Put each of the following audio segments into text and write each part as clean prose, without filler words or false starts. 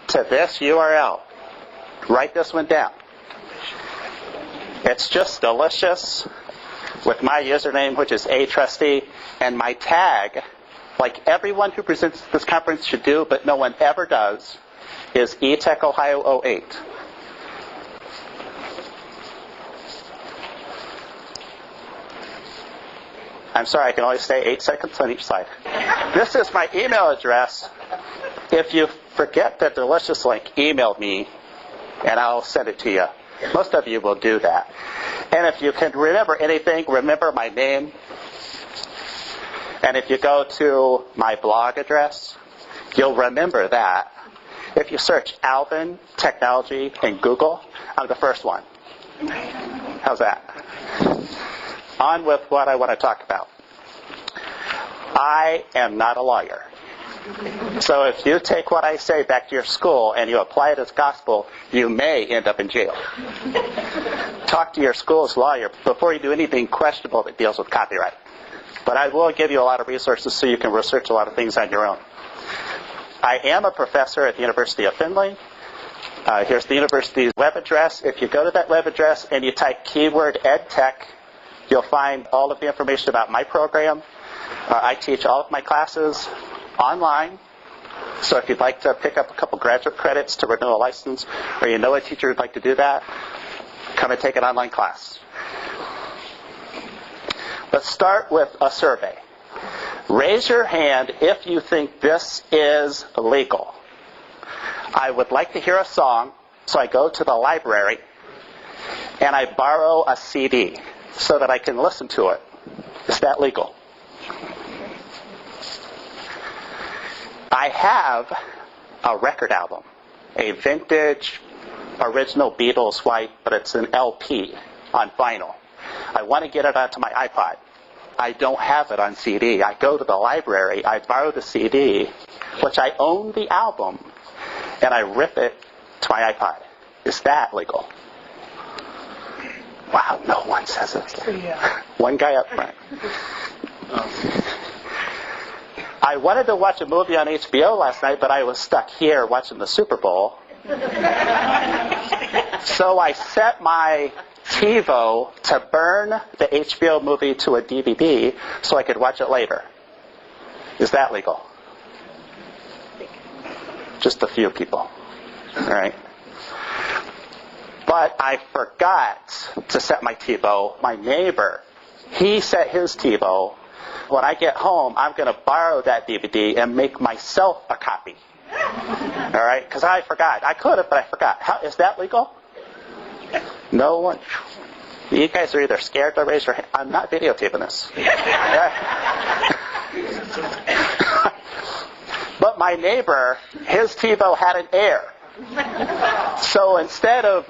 to this URL. Write this one down. It's just delicious with my username, which is atrustee, and my tag, like everyone who presents at this conference should do, but no one ever does, is eTech Ohio 08. I'm sorry, I can only stay 8 seconds on each side. This is my email address. If you forget the delicious link, email me, and I'll send it to you. Most of you will do that. And if you can remember anything, remember my name. And if you go to my blog address, you'll remember that. If you search Alvin Technology in Google, I'm the first one. How's that? On with what I want to talk about. I am not a lawyer. So if you take what I say back to your school and you apply it as gospel, you may end up in jail. Talk to your school's lawyer before you do anything questionable that deals with copyright. But I will give you a lot of resources so you can research a lot of things on your own. I am a professor at the University of Findlay. Here's the university's web address. If you go to that web address and you type keyword EdTech, you'll find all of the information about my program. I teach all of my classes online. So if you'd like to pick up a couple graduate credits to renew a license, or you know a teacher who'd like to do that, come and take an online class. Let's start with a survey. Raise your hand if you think this is legal. I would like to hear a song, so I go to the library and I borrow a CD so that I can listen to it. Is that legal? I have a record album, a vintage original Beatles white, but it's an LP on vinyl. I want to get it onto my iPod. I don't have it on CD. I go to the library, I borrow the CD, which I own the album, and I rip it to my iPod. Is that legal? Wow, no one says it. Yeah. One guy up front. I wanted to watch a movie on HBO last night, but I was stuck here watching the Super Bowl. So I set my TiVo to burn the HBO movie to a DVD so I could watch it later. Is that legal? Just a few people. All right. But I forgot to set my TiVo. My neighbor, he set his TiVo. When I get home, I'm going to borrow that DVD and make myself a copy. All right? Because I forgot. I could have, but I forgot. Is that legal? No one? You guys are either scared to raise your hand. I'm not videotaping this. But my neighbor, his TiVo had an Air. So instead of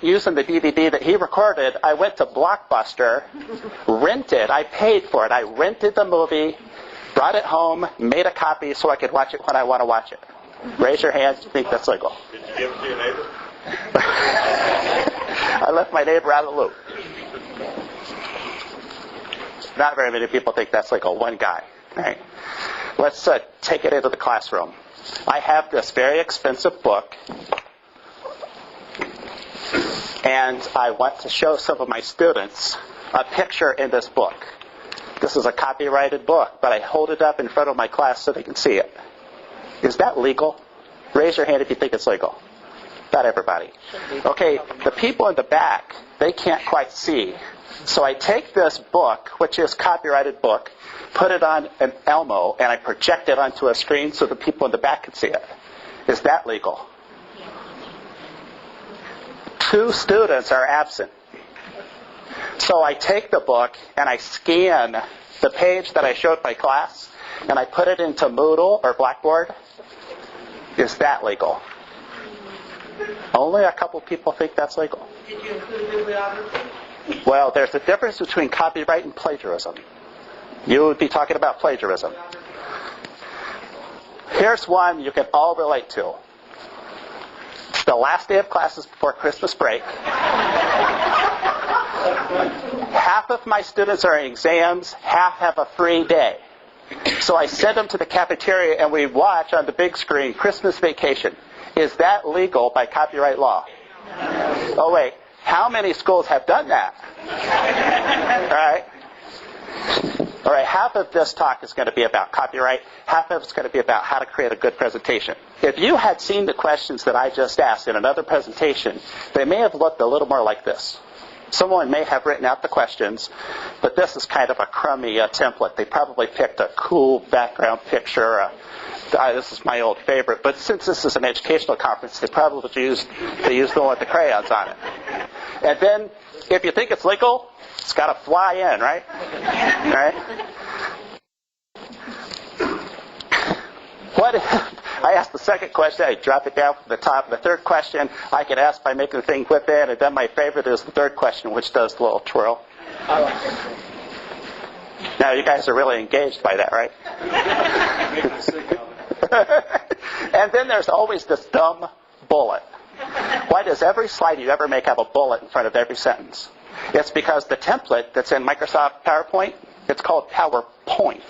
using the DVD that he recorded, I went to Blockbuster, rented. I paid for it. I rented the movie, brought it home, made a copy so I could watch it when I want to watch it. Raise your hands if you think that's legal. Did you give it to your neighbor? I left my neighbor out of the loop. Not very many people think that's legal. One guy. All right. Let's take it into the classroom. I have this very expensive book, and I want to show some of my students a picture in this book. This is a copyrighted book, but I hold it up in front of my class so they can see it. Is that legal? Raise your hand if you think it's legal. Not everybody. Okay, the people in the back, they can't quite see. So I take this book, which is a copyrighted book, put it on an Elmo, and I project it onto a screen so the people in the back can see it. Is that legal? 2 students are absent. So I take the book and I scan the page that I showed my class, and I put it into Moodle or Blackboard. Is that legal? Only a couple people think that's legal. Did you include bibliography? Well, there's a difference between copyright and plagiarism. You would be talking about plagiarism. Here's one you can all relate to. It's the last day of classes before Christmas break. Half of my students are in exams, half have a free day. So I send them to the cafeteria and we watch on the big screen Christmas Vacation. Is that legal by copyright law? Oh, wait. How many schools have done that? All right, half of this talk is going to be about copyright. Half of it's going to be about how to create a good presentation. If you had seen the questions that I just asked in another presentation, they may have looked a little more like this. Someone may have written out the questions, but this is kind of a crummy template. They probably picked a cool background picture. This is my old favorite, but since this is an educational conference, they probably used the one with the crayons on it. And then, if you think it's legal, it's got to fly in, right? Right? What if I asked the second question, I drop it down from the top. The third question, I could ask by making the thing whip in, and then my favorite is the third question, which does the little twirl. Now, you guys are really engaged by that, right? And then there's always this dumb bullet. Why does every slide you ever make have a bullet in front of every sentence? It's because the template that's in Microsoft PowerPoint, it's called PowerPoint.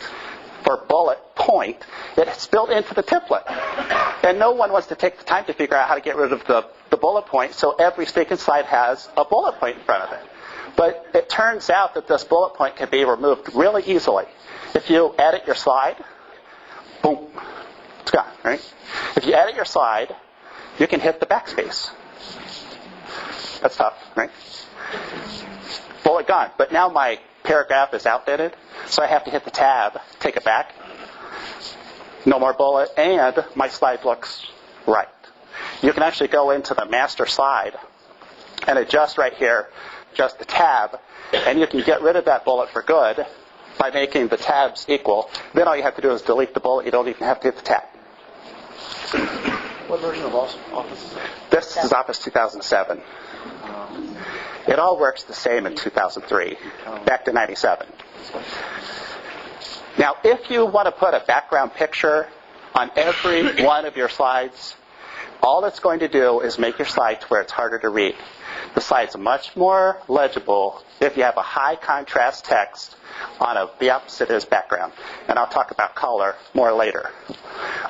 For bullet point, it's built into the template. And no one wants to take the time to figure out how to get rid of the bullet point, so every stinking slide has a bullet point in front of it. But it turns out that this bullet point can be removed really easily. If you edit your slide, boom, it's gone, right? If you edit your slide, you can hit the backspace. That's tough, right? Bullet gone. But now my paragraph is outdated, so I have to hit the tab, take it back. No more bullet, and my slide looks right. You can actually go into the master slide and adjust right here, adjust the tab, and you can get rid of that bullet for good by making the tabs equal. Then all you have to do is delete the bullet. You don't even have to hit the tab. What version of Office is that? This is Office 2007. It all works the same in 2003, back to 97. Now, if you want to put a background picture on every one of your slides, all it's going to do is make your slide to where it's harder to read. The slide's much more legible if you have a high contrast text on the opposite is background. And I'll talk about color more later.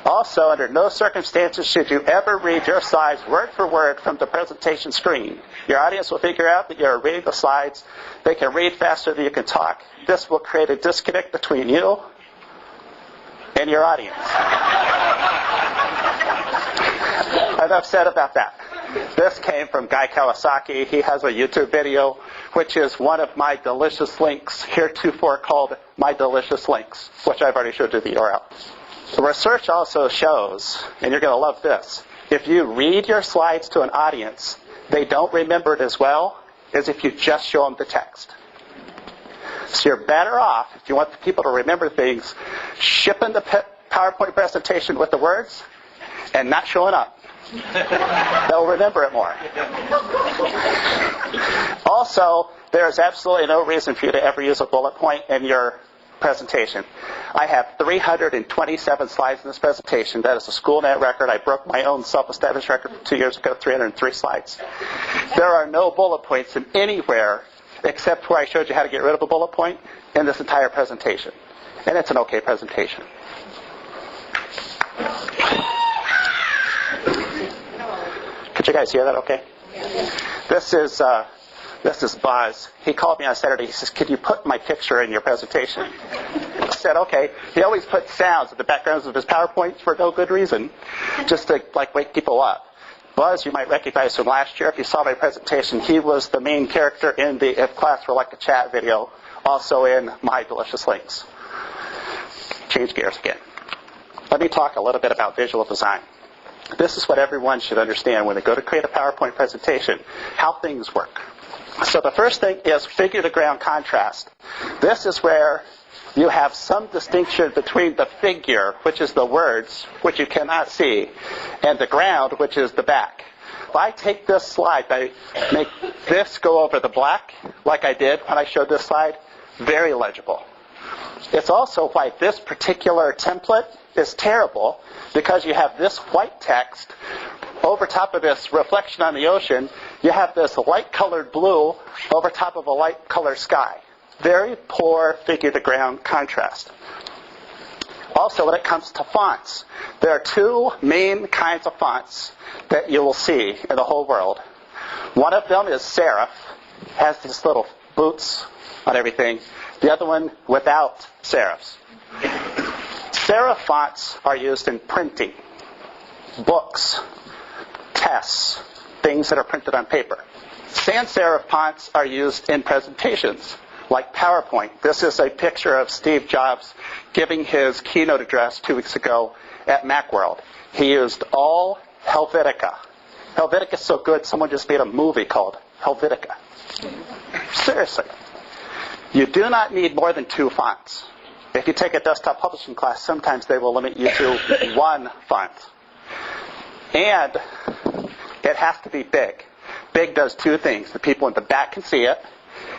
Also, under no circumstances should you ever read your slides word for word from the presentation screen. Your audience will figure out that you're reading the slides. They can read faster than you can talk. This will create a disconnect between you and your audience. Enough said about that. This came from Guy Kawasaki. He has a YouTube video, which is one of my delicious links, heretofore called My Delicious Links, which I've already showed you the URL. The research also shows, and you're going to love this, if you read your slides to an audience, they don't remember it as well as if you just show them the text. So you're better off, if you want the people to remember things, shipping the PowerPoint presentation with the words and not showing up. They'll remember it more. Also, there's absolutely no reason for you to ever use a bullet point in your presentation. I have 327 slides in this presentation. That is a SchoolNet record. I broke my own self-established record 2 years ago, 303 slides. There are no bullet points in anywhere except where I showed you how to get rid of a bullet point in this entire presentation. And it's an okay presentation. Could you guys hear that okay? This is Buzz. He called me on Saturday. He says, "Could you put my picture in your presentation?" I said, okay. He always puts sounds at the backgrounds of his PowerPoints for no good reason, just to wake people up. Buzz, you might recognize from last year. If you saw my presentation, he was the main character in the If Class Were Like a Chat video, also in My Delicious Links. Change gears again. Let me talk a little bit about visual design. This is what everyone should understand when they go to create a PowerPoint presentation, how things work. So the first thing is figure the ground contrast. This is where you have some distinction between the figure, which is the words, which you cannot see, and the ground, which is the back. If I take this slide, I make this go over the black, like I did when I showed this slide, very legible. It's also why this particular template is terrible, because you have this white text over top of this reflection on the ocean. You have this light-colored blue over top of a light-colored sky. Very poor figure-to-ground contrast. Also, when it comes to fonts, there are two main kinds of fonts that you will see in the whole world. One of them is serif, has these little boots on everything. The other one without serifs. Serif fonts are used in printing, books, tests, things that are printed on paper. Sans serif fonts are used in presentations, like PowerPoint. This is a picture of Steve Jobs giving his keynote address 2 weeks ago at Macworld. He used all Helvetica. Helvetica is so good, someone just made a movie called Helvetica. Seriously. You do not need more than 2 fonts. If you take a desktop publishing class, sometimes they will limit you to 1 font. And it has to be big. Big does 2 things. The people in the back can see it,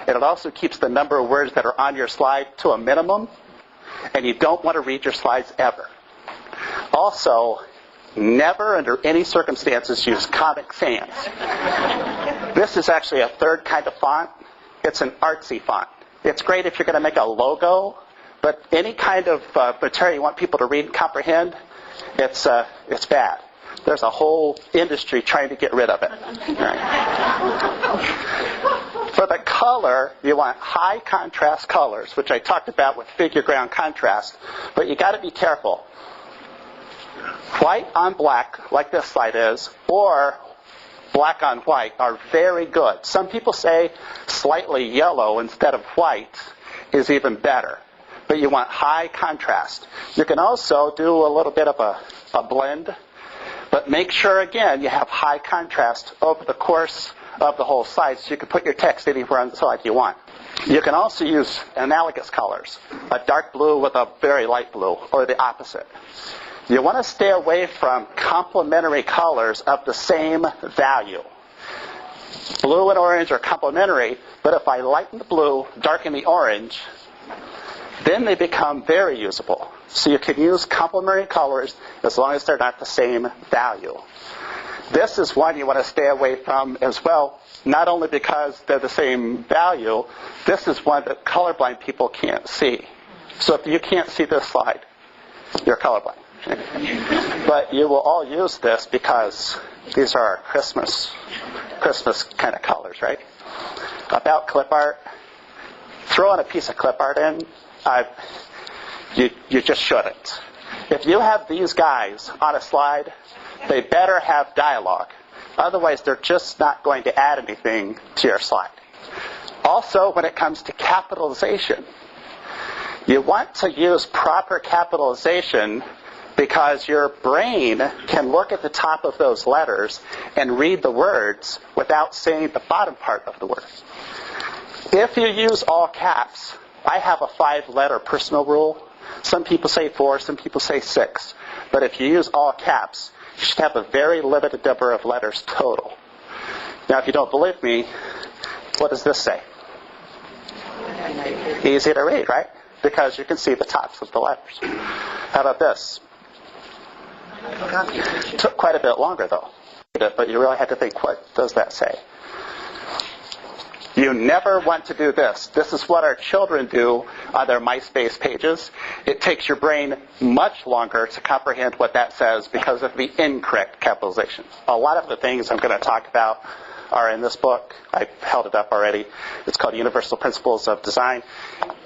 and it also keeps the number of words that are on your slide to a minimum, and you don't want to read your slides ever. Also, never under any circumstances use Comic Sans. This is actually a third kind of font. It's an artsy font. It's great if you're going to make a logo, but any kind of material you want people to read and comprehend, it's bad. There's a whole industry trying to get rid of it. Right. For the color, you want high contrast colors, which I talked about with figure ground contrast, but you got to be careful. White on black, like this slide is, or black on white are very good. Some people say slightly yellow instead of white is even better. But you want high contrast. You can also do a little bit of a blend, but make sure, again, you have high contrast over the course of the whole slide so you can put your text anywhere on the slide you want. You can also use analogous colors, a dark blue with a very light blue, or the opposite. You want to stay away from complementary colors of the same value. Blue and orange are complementary, but if I lighten the blue, darken the orange, then they become very usable. So you can use complementary colors as long as they're not the same value. This is one you want to stay away from as well, not only because they're the same value, this is one that colorblind people can't see. So if you can't see this slide, you're colorblind. But you will all use this because these are our Christmas kind of colors, right? About clip art, throw in a piece of clip art in, you just shouldn't. If you have these guys on a slide, they better have dialogue. Otherwise, they're just not going to add anything to your slide. Also, when it comes to capitalization, you want to use proper capitalization because your brain can look at the top of those letters and read the words without saying the bottom part of the word. If you use all caps, I have a 5-letter personal rule. Some people say 4, some people say 6. But if you use all caps, you should have a very limited number of letters total. Now, if you don't believe me, what does this say? Easy to read, right? Because you can see the tops of the letters. How about this? It took quite a bit longer, though. But you really had to think, what does that say? You never want to do this. This is what our children do on their MySpace pages. It takes your brain much longer to comprehend what that says because of the incorrect capitalization. A lot of the things I'm going to talk about are in this book. I held it up already. It's called Universal Principles of Design.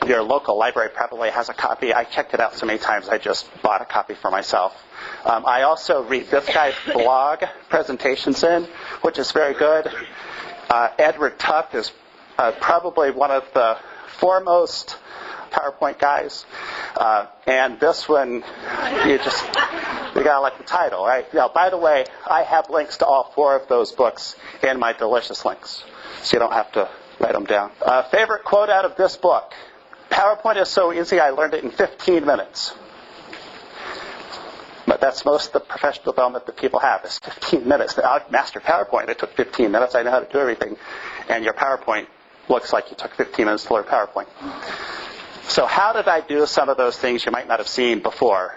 Your local library probably has a copy. I checked it out so many times I just bought a copy for myself. I also read this guy's blog, Presentations In, which is very good. Edward Tuff is probably one of the foremost PowerPoint guys. And this one, you gotta like the title, right? Now, by the way, I have links to all 4 of those books in my delicious links, so you don't have to write them down. Favorite quote out of this book: PowerPoint is so easy, I learned it in 15 minutes. But that's most of the professional development that people have, is 15 minutes. Now, I've mastered PowerPoint. It took 15 minutes. I know how to do everything. And your PowerPoint looks like you took 15 minutes to learn PowerPoint. So how did I do some of those things you might not have seen before?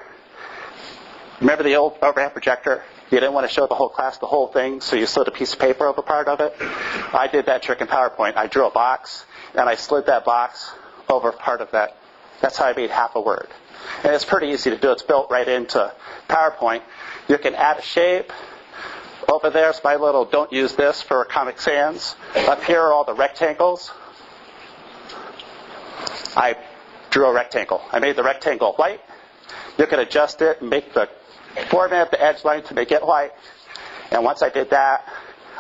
Remember the old overhead projector? You didn't want to show the whole class the whole thing, so you slid a piece of paper over part of it? I did that trick in PowerPoint. I drew a box, and I slid that box over part of that. That's how I made half a word. And it's pretty easy to do. It's built right into PowerPoint. You can add a shape. Over there's my little don't use this for Comic Sans. Up here are all the rectangles. I drew a rectangle. I made the rectangle white. You can adjust it and make the format the edge line to make it white. And once I did that,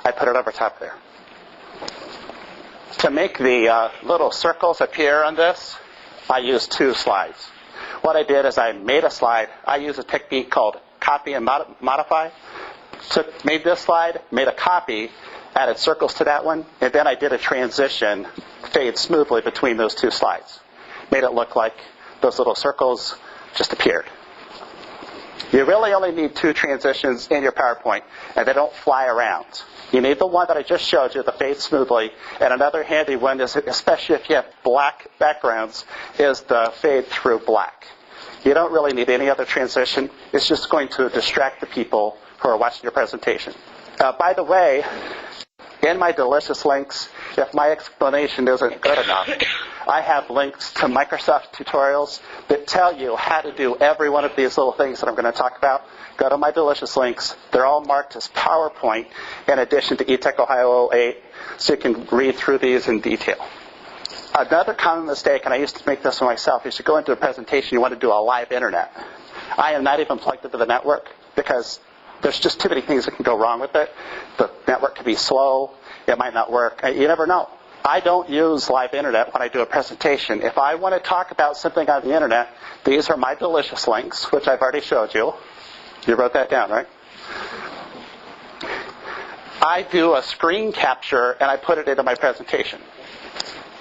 I put it over top there. To make the little circles appear on this, I used 2 slides. What I did is I made a slide. I use a technique called copy and modify. Made this slide, made a copy, added circles to that one, and then I did a transition, fade smoothly between those 2 slides. Made it look like those little circles just appeared. You really only need 2 transitions in your PowerPoint, and they don't fly around. You need the one that I just showed you, the fade smoothly, and another handy one is, especially if you have black backgrounds, is the fade through black. You don't really need any other transition. It's just going to distract the people who are watching your presentation. By the way, in my delicious links, if my explanation isn't good enough, I have links to Microsoft tutorials that tell you how to do every one of these little things that I'm going to talk about. Go to my delicious links. They're all marked as PowerPoint in addition to eTech Ohio 08, so you can read through these in detail. Another common mistake, and I used to make this one myself, is you go into a presentation, you want to do a live internet. I am not even plugged into the network because there's just too many things that can go wrong with it. The network can be slow. It might not work. You never know. I don't use live internet when I do a presentation. If I want to talk about something on the internet, these are my delicious links, which I've already showed you. You wrote that down, right? I do a screen capture and I put it into my presentation.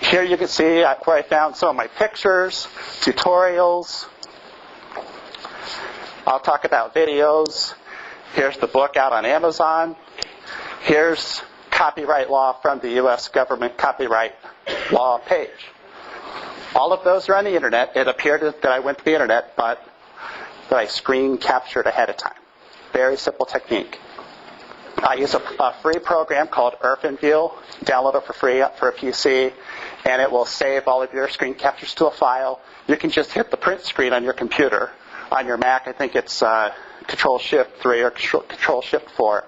Here you can see where I found some of my pictures, tutorials. I'll talk about videos. Here's the book out on Amazon. Here's copyright law from the U.S. government copyright law page. All of those are on the internet. It appeared that I went to the internet, but that I screen captured ahead of time. Very simple technique. I use a free program called IrfanView. Download it for free for a PC, and it will save all of your screen captures to a file. You can just hit the print screen on your computer. On your Mac, I think it's Control-Shift-3 or Control-Shift-4.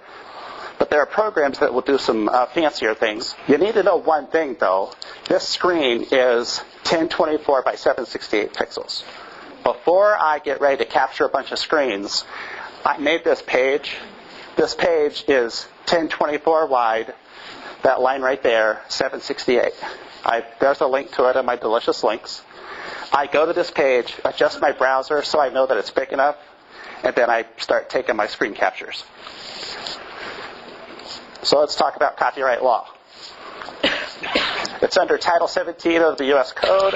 But there are programs that will do some fancier things. You need to know one thing, though. This screen is 1024 by 768 pixels. Before I get ready to capture a bunch of screens, I made this page. This page is 1024 wide. That line right there, 768. There's a link to it in my delicious links. I go to this page, adjust my browser so I know that it's big enough, and then I start taking my screen captures. So let's talk about copyright law. It's under Title 17 of the U.S. Code,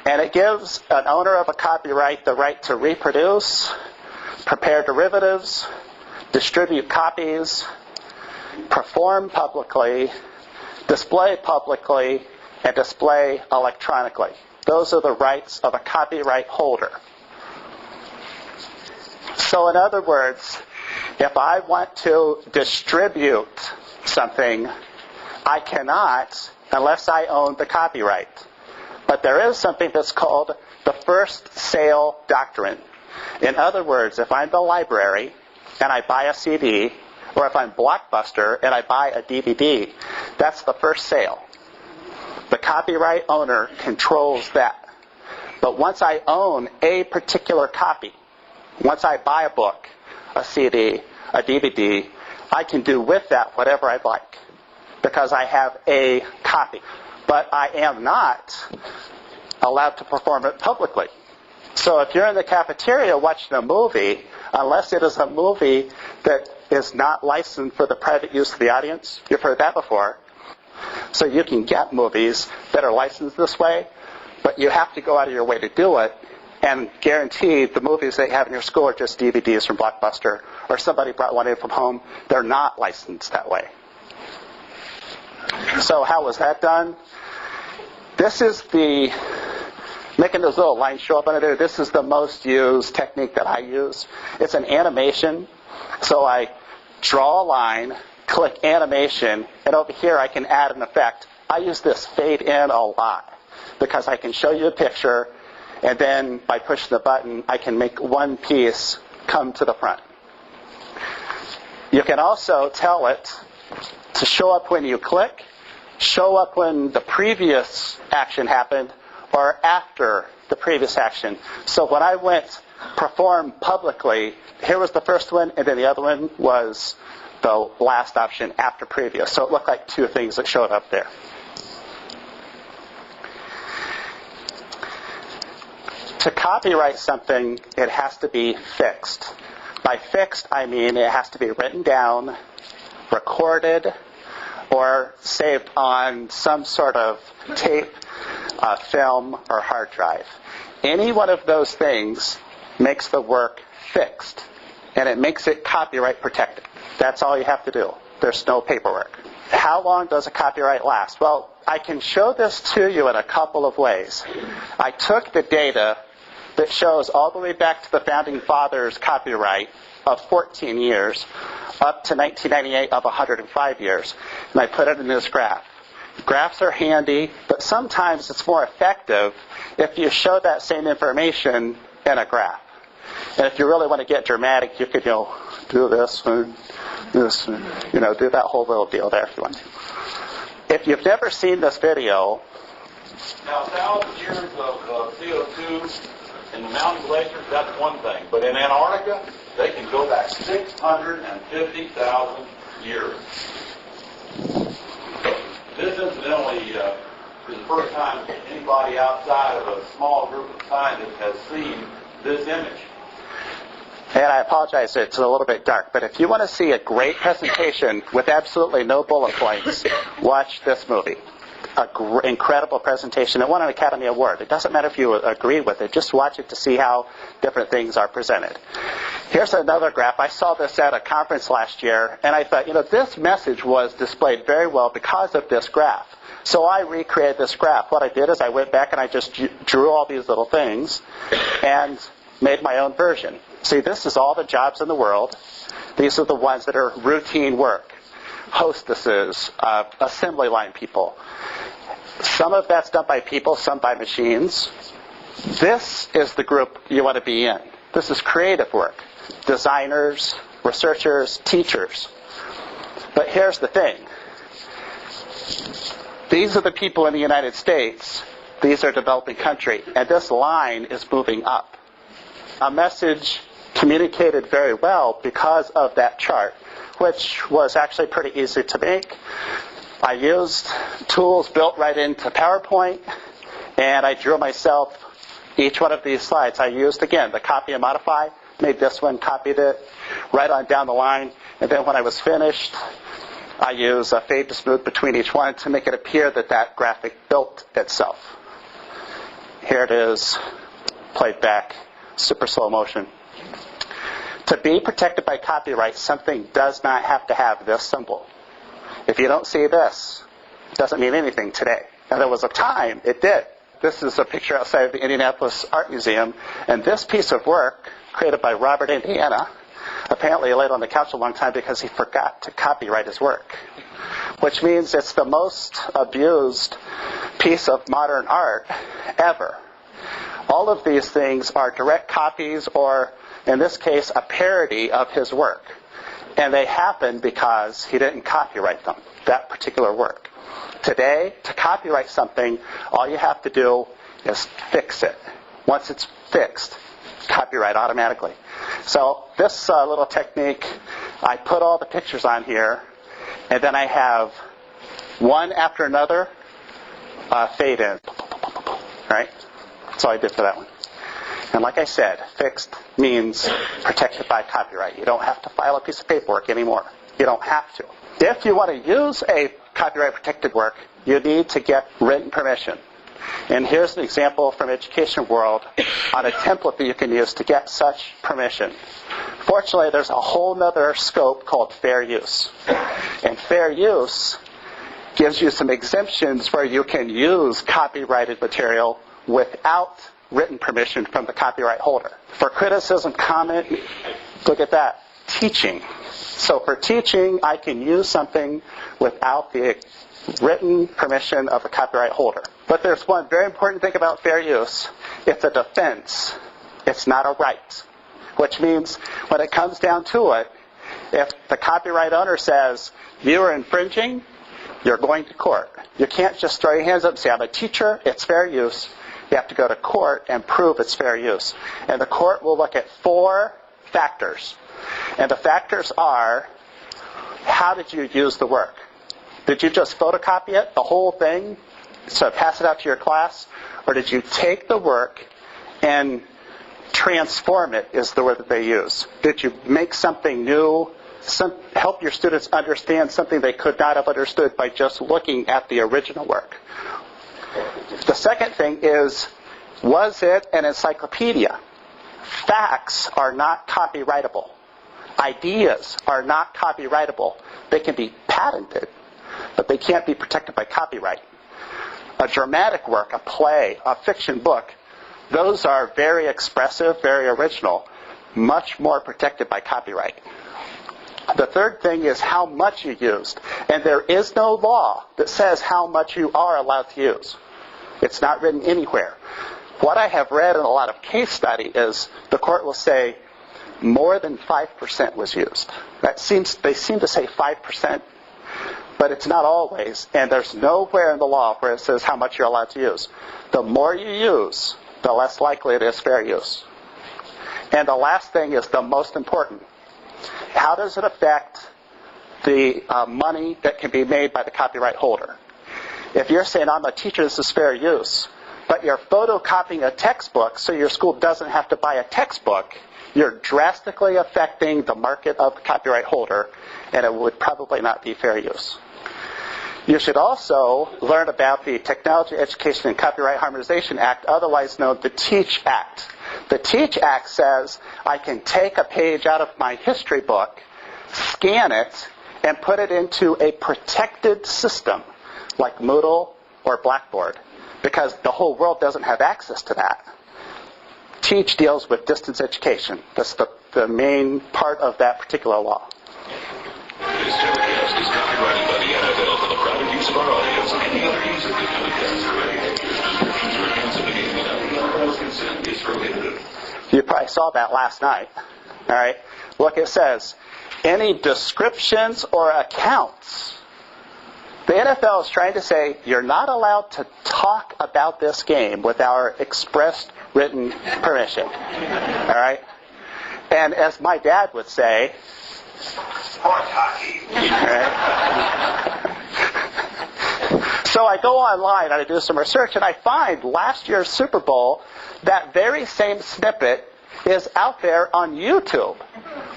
and it gives an owner of a copyright the right to reproduce, prepare derivatives, distribute copies, perform publicly, display publicly, and display electronically. Those are the rights of a copyright holder. So in other words, if I want to distribute something, I cannot unless I own the copyright. But there is something that's called the first sale doctrine. In other words, if I'm the library and I buy a CD, or if I'm Blockbuster and I buy a DVD, that's the first sale. The copyright owner controls that. But once I own a particular copy, once I buy a book, a CD, a DVD, I can do with that whatever I'd like because I have a copy. But I am not allowed to perform it publicly. So if you're in the cafeteria watching a movie, unless it is a movie that is not licensed for the private use of the audience, you've heard that before. So you can get movies that are licensed this way, but you have to go out of your way to do it. And guaranteed, the movies that you have in your school are just DVDs from Blockbuster, or somebody brought one in from home. They're not licensed that way. So how was that done? This is making those little lines show up under there. This is the most used technique that I use. It's an animation. So I draw a line, click animation, and over here I can add an effect. I use this fade in a lot because I can show you a picture and then by pushing the button, I can make one piece come to the front. You can also tell it to show up when you click, show up when the previous action happened, or after the previous action. So when I went perform publicly, here was the first one, and then the other one was the last option after previous. So it looked like two things that showed up there. To copyright something, it has to be fixed. By fixed, I mean it has to be written down, recorded, or saved on some sort of tape, film, or hard drive. Any one of those things makes the work fixed, and it makes it copyright protected. That's all you have to do. There's no paperwork. How long does a copyright last? Well, I can show this to you in a couple of ways. I took the data that shows all the way back to the Founding Fathers' copyright of 14 years up to 1998 of 105 years, and I put it in this graph. Graphs are handy, but sometimes it's more effective if you show that same information in a graph. And if you really want to get dramatic, you could, do this and this, and, do that whole little deal there if you want to. If you've never seen this video... Now, 1,000 years of CO2 in the mountain glaciers, that's one thing. But in Antarctica, they can go back 650,000 years. This, incidentally, is the first time anybody outside of a small group of scientists has seen this image. And I apologize, it's a little bit dark, but if you want to see a great presentation with absolutely no bullet points, watch this movie. Incredible presentation. It won an Academy Award. It doesn't matter if you agree with it. Just watch it to see how different things are presented. Here's another graph. I saw this at a conference last year, and I thought, this message was displayed very well because of this graph. So I recreated this graph. What I did is I went back and I just drew all these little things and made my own version. See, this is all the jobs in the world. These are the ones that are routine work. Hostesses, assembly line people. Some of that's done by people, some by machines. This is the group you want to be in. This is creative work. Designers, researchers, teachers. But here's the thing. These are the people in the United States. These are developing country. And this line is moving up. A message communicated very well because of that chart, which was actually pretty easy to make. I used tools built right into PowerPoint, and I drew myself each one of these slides. I used, again, the copy and modify, made this one, copied it, right on down the line, and then when I was finished, I used a fade to smooth between each one to make it appear that that graphic built itself. Here it is, played back, super slow motion. To be protected by copyright, something does not have to have this symbol. If you don't see this, it doesn't mean anything today. Now, there was a time it did. This is a picture outside of the Indianapolis Art Museum, and this piece of work, created by Robert Indiana, apparently laid on the couch a long time because he forgot to copyright his work, which means it's the most abused piece of modern art ever. All of these things are direct copies or, in this case, a parody of his work. And they happen because he didn't copyright them, that particular work. Today, to copyright something, all you have to do is fix it. Once it's fixed, copyright automatically. So this little technique, I put all the pictures on here, and then I have one after another fade in. Right? That's all I did for that one. And like I said, fixed means protected by copyright. You don't have to file a piece of paperwork anymore. You don't have to. If you want to use a copyright-protected work, you need to get written permission. And here's an example from Education World on a template that you can use to get such permission. Fortunately, there's a whole other scope called fair use. And fair use gives you some exemptions where you can use copyrighted material without written permission from the copyright holder. For criticism, comment, look at that. Teaching. So for teaching, I can use something without the written permission of the copyright holder. But there's one very important thing about fair use. It's a defense. It's not a right. Which means when it comes down to it, if the copyright owner says, you are infringing, you're going to court. You can't just throw your hands up and say, I'm a teacher, it's fair use. You have to go to court and prove it's fair use. And the court will look at 4 factors. And the factors are, how did you use the work? Did you just photocopy it, the whole thing, so pass it out to your class? Or did you take the work and transform it, is the word that they use? Did you make something new, help your students understand something they could not have understood by just looking at the original work? The second thing is, was it an encyclopedia? Facts are not copyrightable. Ideas are not copyrightable. They can be patented, but they can't be protected by copyright. A dramatic work, a play, a fiction book, those are very expressive, very original, much more protected by copyright. The third thing is how much you used. And there is no law that says how much you are allowed to use. It's not written anywhere. What I have read in a lot of case study is the court will say more than 5% was used. They seem to say 5%, but it's not always. And there's nowhere in the law where it says how much you're allowed to use. The more you use, the less likely it is fair use. And the last thing is the most important. How does it affect the money that can be made by the copyright holder? If you're saying, I'm a teacher, this is fair use, but you're photocopying a textbook so your school doesn't have to buy a textbook, you're drastically affecting the market of the copyright holder, and it would probably not be fair use. You should also learn about the Technology, Education, and Copyright Harmonization Act, otherwise known as the TEACH Act. The TEACH Act says I can take a page out of my history book, scan it, and put it into a protected system like Moodle or Blackboard, because the whole world doesn't have access to that. TEACH deals with distance education. That's the main part of that particular law. This telecast is copyrighted by the NFL for the private use of our audience. Any other use of the telecast or any descriptions or accounts of the game without the other's consent is prohibited. You probably saw that last night. All right. Look, it says, any descriptions or accounts. The NFL is trying to say, you're not allowed to talk about this game with our expressed written permission. All right? And as my dad would say, Sport hockey. Right? So I go online and I do some research, and I find last year's Super Bowl, that very same snippet is out there on YouTube,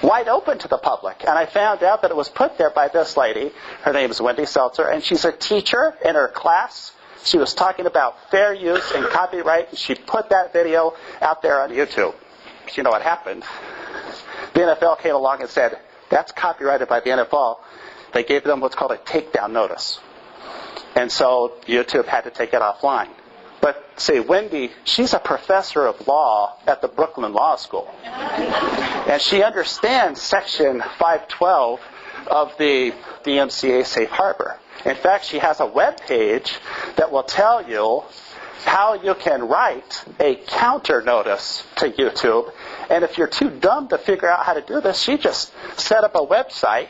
wide open to the public. And I found out that it was put there by this lady. Her name is Wendy Seltzer, and she's a teacher in her class. She was talking about fair use and copyright, and she put that video out there on YouTube. You know what happened? The NFL came along and said, that's copyrighted by the NFL. They gave them what's called a takedown notice. And so YouTube had to take it offline. But see, Wendy, she's a professor of law at the Brooklyn Law School. And she understands Section 512 of the DMCA Safe Harbor. In fact, she has a web page that will tell you how you can write a counter notice to YouTube. And if you're too dumb to figure out how to do this, she just set up a website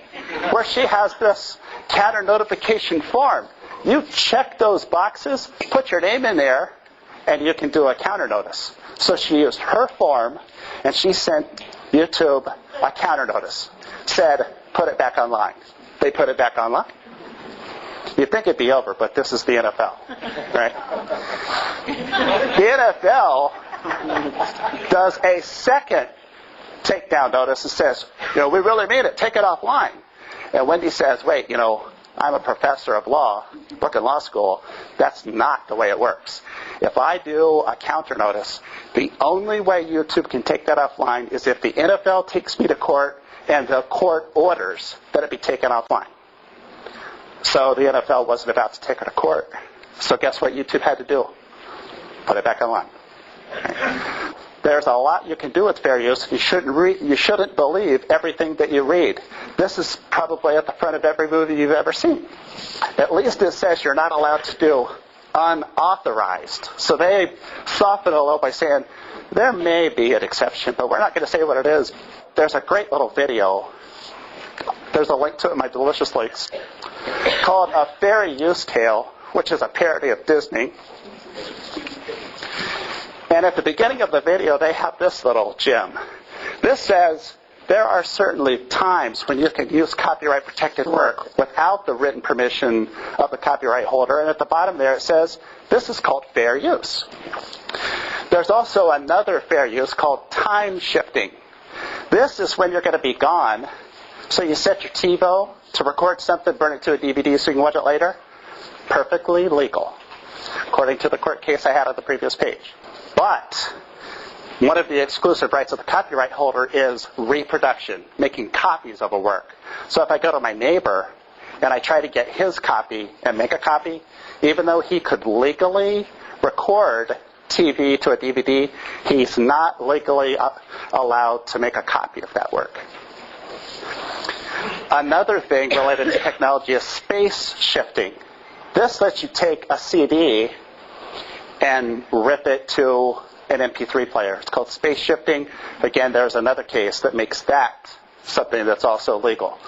where she has this counter notification form. You check those boxes, put your name in there, and you can do a counter notice. So she used her form, and she sent YouTube a counter notice. Said, put it back online. They put it back online. You'd think it'd be over, but this is the NFL, right? The NFL does a second takedown notice and says, we really mean it. Take it offline. And Wendy says, wait, I'm a professor of law, Brooklyn Law School. That's not the way it works. If I do a counter notice, the only way YouTube can take that offline is if the NFL takes me to court and the court orders that it be taken offline. So the NFL wasn't about to take her to court. So guess what YouTube had to do? Put it back online. There's a lot you can do with fair use. You shouldn't believe everything that you read. This is probably at the front of every movie you've ever seen. At least it says you're not allowed to do unauthorized. So they soften it a little by saying there may be an exception, but we're not going to say what it is. There's a great little video. There's a link to it in my delicious links called A Fair Use Tale, which is a parody of Disney. And at the beginning of the video, they have this little gem. This says, there are certainly times when you can use copyright-protected work without the written permission of the copyright holder. And at the bottom there, it says, this is called fair use. There's also another fair use called time shifting. This is when you're going to be gone. So you set your TiVo to record something, burn it to a DVD so you can watch it later. Perfectly legal, according to the court case I had on the previous page. But one of the exclusive rights of the copyright holder is reproduction, making copies of a work. So if I go to my neighbor and I try to get his copy and make a copy, even though he could legally record TV to a DVD, he's not legally allowed to make a copy of that work. Another thing related to technology is space shifting. This lets you take a CD and rip it to an MP3 player. It's called space shifting. Again, there's another case that makes that something that's also legal.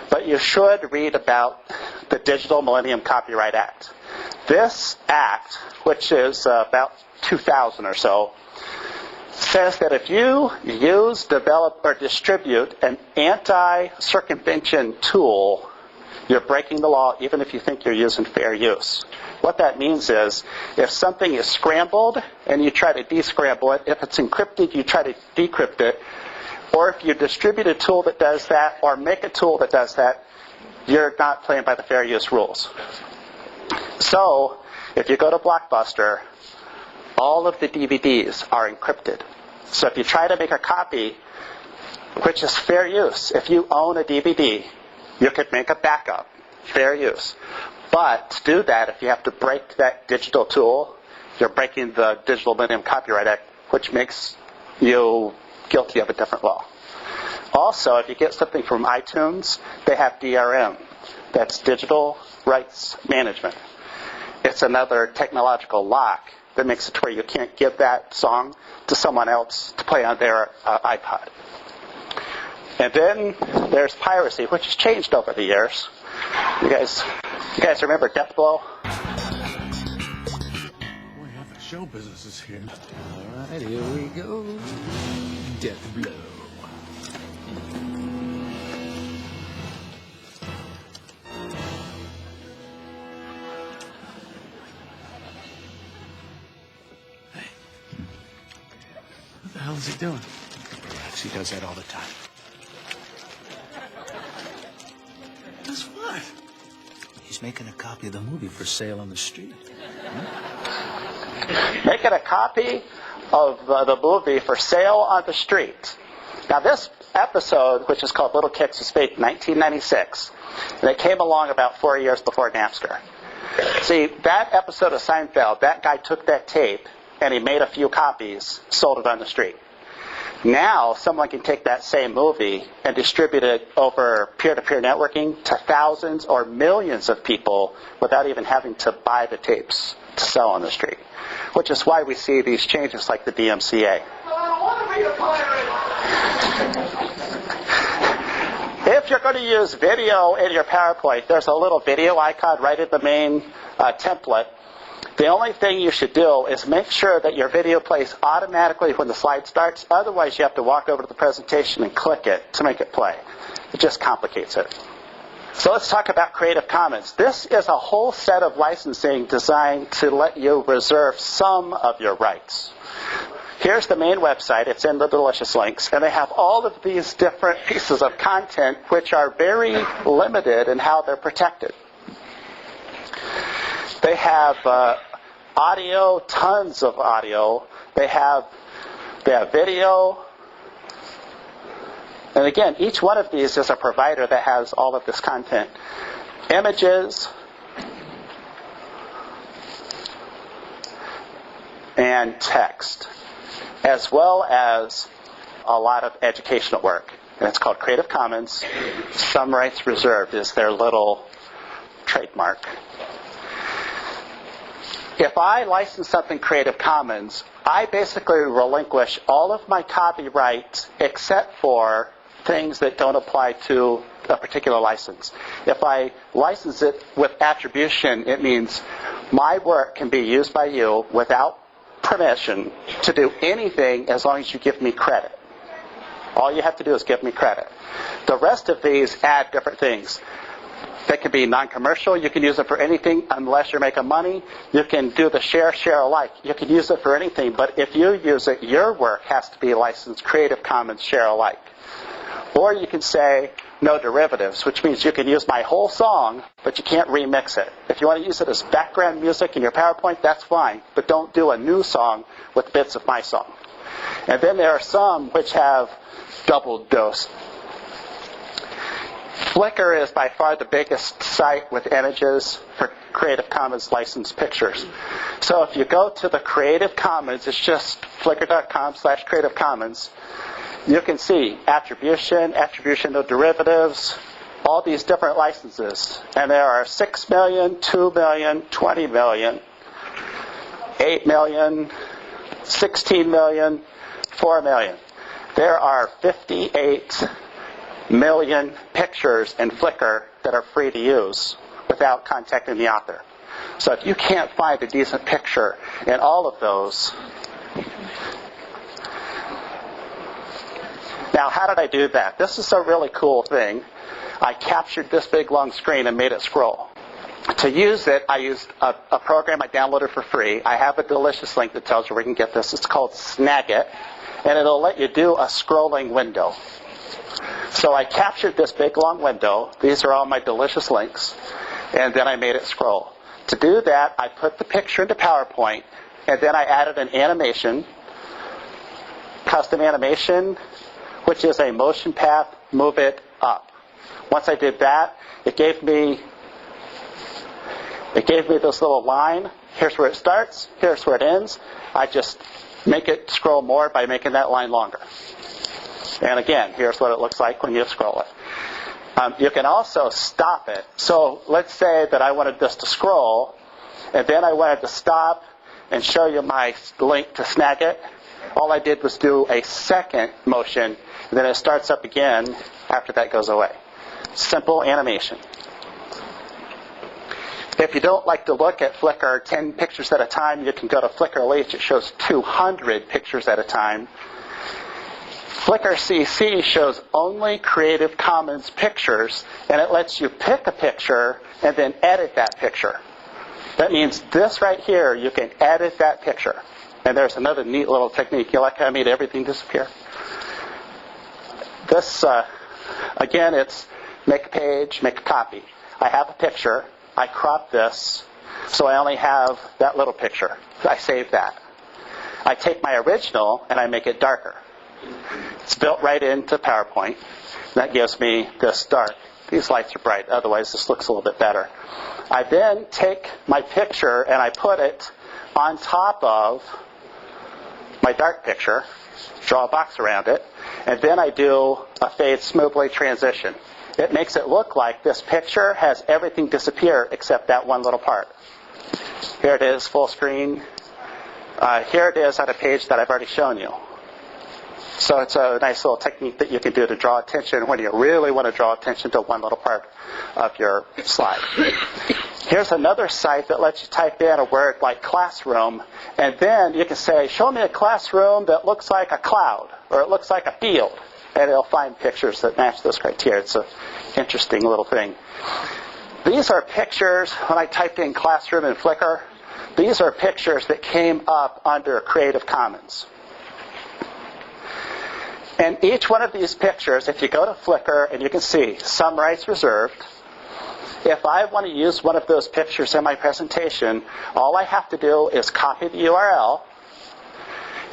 But you should read about the Digital Millennium Copyright Act. This act, which is about 2000 or so, says that if you use, develop, or distribute an anti-circumvention tool, you're breaking the law even if you think you're using fair use. What that means is, if something is scrambled and you try to descramble it, if it's encrypted, you try to decrypt it, or if you distribute a tool that does that, or make a tool that does that, you're not playing by the fair use rules. So, if you go to Blockbuster, all of the DVDs are encrypted. So if you try to make a copy, which is fair use, if you own a DVD, you could make a backup, fair use. But to do that, if you have to break that digital tool, you're breaking the Digital Millennium Copyright Act, which makes you guilty of a different law. Also, if you get something from iTunes, they have DRM. That's Digital Rights Management. It's another technological lock that makes it to where you can't give that song to someone else to play on their iPod. And then there's piracy, which has changed over the years. You guys remember Death Blow? Boy, half the show business is here. All right, here we go. Death Blow. What the hell is he doing? Relax, he does that all the time. Does what? He's making a copy of the movie for sale on the street. Making a copy of the movie for sale on the street. Now this episode, which is called Little Kicks, was made in 1996. And it came along about 4 years before Napster. See, that episode of Seinfeld, that guy took that tape and he made a few copies, sold it on the street. Now, someone can take that same movie and distribute it over peer-to-peer networking to thousands or millions of people without even having to buy the tapes to sell on the street. Which is why we see these changes like the DMCA. I don't want to be a pirate. If you're going to use video in your PowerPoint, there's a little video icon right in the main template. The only thing you should do is make sure that your video plays automatically when the slide starts. Otherwise, you have to walk over to the presentation and click it to make it play. It just complicates it. So let's talk about Creative Commons. This is a whole set of licensing designed to let you reserve some of your rights. Here's the main website. It's in the delicious links. And they have all of these different pieces of content which are very limited in how they're protected. They have audio, tons of audio. They have video. And again, each one of these is a provider that has all of this content. Images. And text. as well as a lot of educational work. And it's called Creative Commons. Some rights reserved is their little trademark. If I license something Creative Commons, I basically relinquish all of my copyright except for things that don't apply to a particular license. If I license it with attribution, it means my work can be used by you without permission to do anything as long as you give me credit. All you have to do is give me credit. The rest of these add different things. They can be non-commercial. You can use it for anything unless you're making money. You can do the share alike. You can use it for anything, but if you use it, your work has to be licensed Creative Commons share alike. Or you can say no derivatives, which means you can use my whole song, but you can't remix it. If you want to use it as background music in your PowerPoint, that's fine, but don't do a new song with bits of my song. And then there are some which have double dose. Flickr is by far the biggest site with images for Creative Commons licensed pictures. So if you go to the Creative Commons, it's just flickr.com/Creative Commons. You can see attribution, no derivatives, all these different licenses. And there are 6 million, 2 million, 20 million, 8 million, 16 million, 4 million. There are 58 million pictures in Flickr that are free to use without contacting the author. So if you can't find a decent picture in all of those. Now, how did I do that? This is a really cool thing. I captured this big long screen and made it scroll. To use it, I used a program I downloaded for free. I have a delicious link that tells you where you can get this. It's called Snagit, and it'll let you do a scrolling window. So I captured this big long window. These are all my delicious links. And then I made it scroll. To do that, I put the picture into PowerPoint, and then I added an animation, custom animation, which is a motion path, move it up. Once I did that, it gave me this little line. Here's where it starts. Here's where it ends. I just make it scroll more by making that line longer. And again, here's what it looks like when you scroll it. You can also stop it. So let's say that I wanted this to scroll, and then I wanted to stop and show you my link to Snagit. All I did was do a second motion, and then it starts up again after that goes away. Simple animation. If you don't like to look at Flickr 10 pictures at a time, you can go to Flickr Elite. It shows 200 pictures at a time. Flickr CC shows only Creative Commons pictures, and it lets you pick a picture and then edit that picture. That means this right here, you can edit that picture. And there's another neat little technique. You like how I made everything disappear? This, again, it's make a page, make a copy. I have a picture. I crop this, so I only have that little picture. I save that. I take my original and I make it darker. It's built right into PowerPoint. That gives me this dark. These lights are bright, otherwise this looks a little bit better. I then take my picture and I put it on top of my dark picture, draw a box around it, and then I do a fade smoothly transition. It makes it look like this picture has everything disappear except that one little part. Here it is, full screen. Here it is on a page that I've already shown you. So it's a nice little technique that you can do to draw attention when you really want to draw attention to one little part of your slide. Here's another site that lets you type in a word like classroom, and then you can say, show me a classroom that looks like a cloud, or it looks like a field, and it'll find pictures that match those criteria. It's an interesting little thing. These are pictures, when I typed in classroom in Flickr, these are pictures that came up under Creative Commons. And each one of these pictures, if you go to Flickr and you can see some rights reserved, if I want to use one of those pictures in my presentation, all I have to do is copy the URL,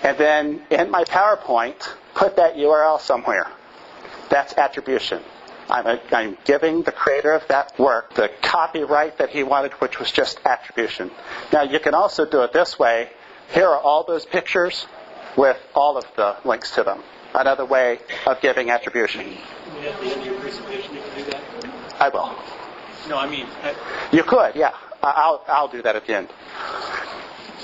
and then in my PowerPoint, put that URL somewhere. That's attribution. I'm giving the creator of that work the copyright that he wanted, which was just attribution. Now, you can also do it this way. Here are all those pictures. with all of the links to them. Another way of giving attribution. At the end of your presentation, you can do that? I will. No, I mean... You could, yeah. I'll do that at the end.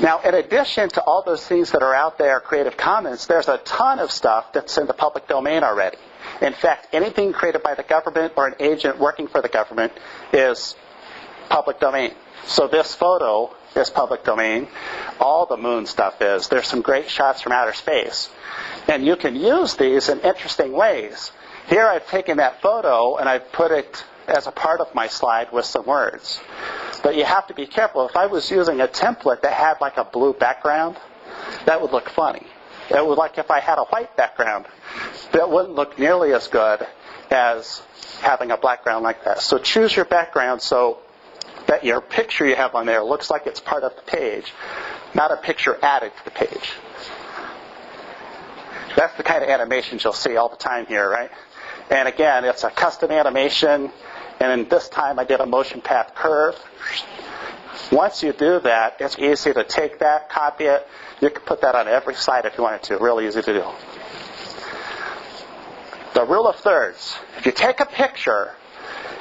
Now, in addition to all those things that are out there, Creative Commons, there's a ton of stuff that's in the public domain already. In fact, anything created by the government or an agent working for the government is public domain. So this photo is public domain. All the moon stuff is. There's some great shots from outer space. And you can use these in interesting ways. Here I've taken that photo and I've put it as a part of my slide with some words. But you have to be careful. If I was using a template that had like a blue background, that would look funny. It would, like if I had a white background, that wouldn't look nearly as good as having a background like that. So choose your background so that your picture you have on there looks like it's part of the page, not a picture added to the page. That's the kind of animations you'll see all the time here, right? And again, it's a custom animation, and this time I did a motion path curve. Once you do that, it's easy to take that, copy it. You can put that on every slide if you wanted to. Really easy to do. The rule of thirds. If you take a picture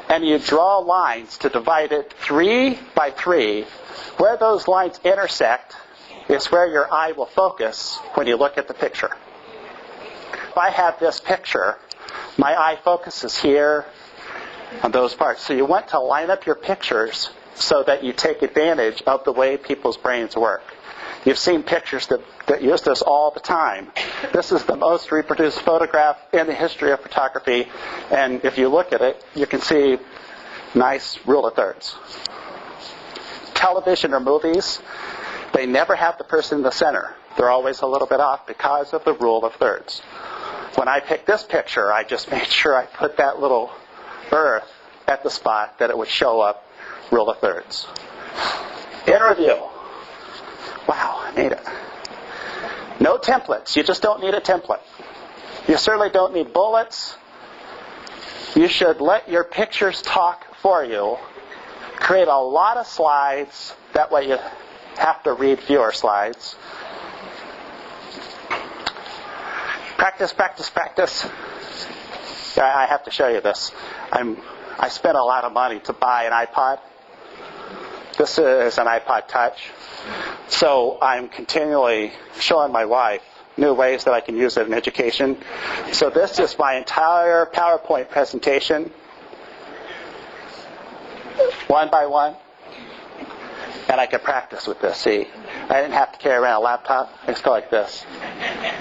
and you draw lines to divide it 3 by 3, where those lines intersect is where your eye will focus when you look at the picture. If I have this picture, my eye focuses here on those parts. So you want to line up your pictures so that you take advantage of the way people's brains work. You've seen pictures that use this all the time. This is the most reproduced photograph in the history of photography, and if you look at it, you can see nice rule of thirds. Television or movies, they never have the person in the center. They're always a little bit off because of the rule of thirds. When I picked this picture, I just made sure I put that little earth at the spot that it would show up rule of thirds. In review. Wow, I made it. No templates. You just don't need a template. You certainly don't need bullets. You should let your pictures talk for you. Create a lot of slides. That way you have to read fewer slides. Practice, practice, practice. I have to show you this. I spent a lot of money to buy an iPod. This is an iPod Touch. So I'm continually showing my wife new ways that I can use it in education. So this is my entire PowerPoint presentation, one by one. And I could practice with this. See, I didn't have to carry around a laptop. I just go like this.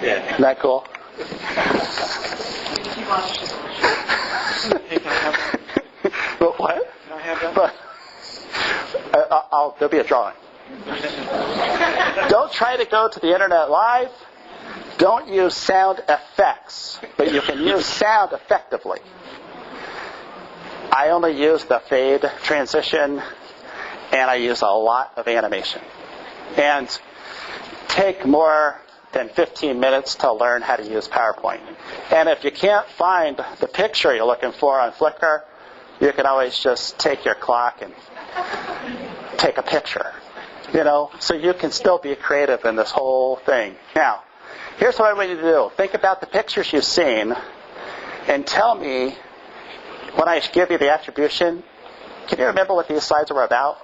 Isn't that cool? Hey, can I have that? What? Can I have that? There'll be a drawing. Don't try to go to the internet live. Don't use sound effects, but you can use sound effectively. I only use the fade transition, and I use a lot of animation. And take more than 15 minutes to learn how to use PowerPoint. And if you can't find the picture you're looking for on Flickr, you can always just take your clock and take a picture. So you can still be creative in this whole thing. Now, here's what I want you to do. Think about the pictures you've seen and tell me, when I give you the attribution, can you remember what these slides were about?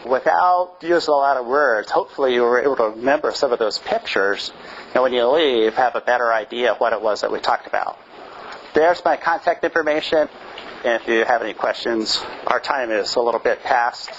Without using a lot of words, hopefully you were able to remember some of those pictures, and when you leave, have a better idea of what it was that we talked about. There's my contact information, and if you have any questions, our time is a little bit past.